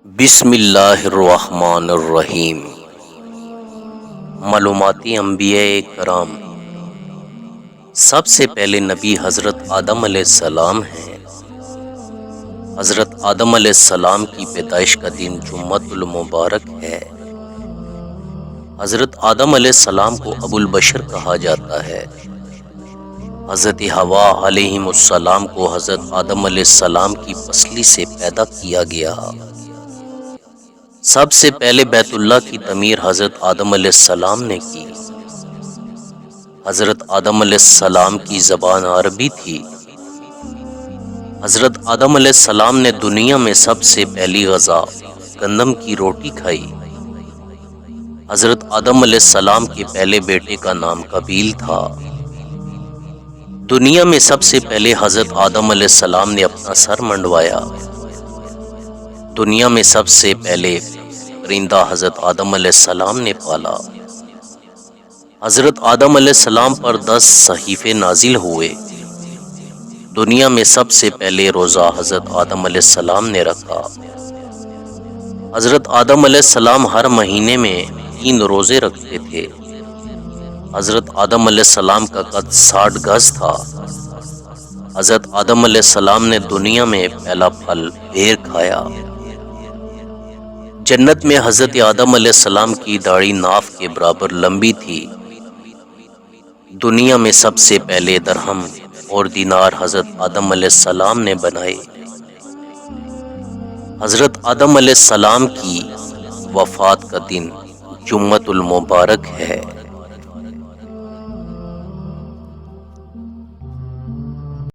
بسم اللہ الرحمن الرحیم۔ معلوماتی انبیاء کرام، سب سے پہلے نبی حضرت آدم علیہ السلام ہیں۔ حضرت آدم علیہ السلام کی پیدائش کا دن جمعۃ المبارک ہے۔ حضرت آدم علیہ السلام کو ابو البشر کہا جاتا ہے۔ حضرت حوا علیہم السلام کو حضرت آدم علیہ السلام کی پسلی سے پیدا کیا گیا۔ سب سے پہلے بیت اللہ کی تعمیر حضرت آدم علیہ السلام نے کی۔ حضرت آدم علیہ السلام کی زبان عربی تھی۔ حضرت آدم علیہ السلام نے دنیا میں سب سے پہلی غذا گندم کی روٹی کھائی۔ حضرت آدم علیہ السلام کے پہلے بیٹے کا نام قابیل تھا۔ دنیا میں سب سے پہلے حضرت آدم علیہ السلام نے اپنا سر منڈوایا۔ دنیا میں سب سے پہلے پرندہ حضرت آدم علیہ السلام نے پالا۔ حضرت آدم علیہ السلام پر 10 صحیفے نازل ہوئے۔ دنیا میں سب سے پہلے روزہ حضرت آدم علیہ السلام نے رکھا۔ حضرت آدم علیہ السلام ہر مہینے میں 3 روزے رکھتے تھے۔ حضرت آدم علیہ السلام کا قد 60 گز تھا۔ حضرت آدم علیہ السلام نے دنیا میں پہلا پھل بیر کھایا۔ جنت میں حضرت آدم علیہ السلام کی داڑھی ناف کے برابر لمبی تھی۔ دنیا میں سب سے پہلے درہم اور دینار حضرت آدم علیہ السلام نے بنائے۔ حضرت آدم علیہ السلام کی وفات کا دن جمعۃ المبارک ہے۔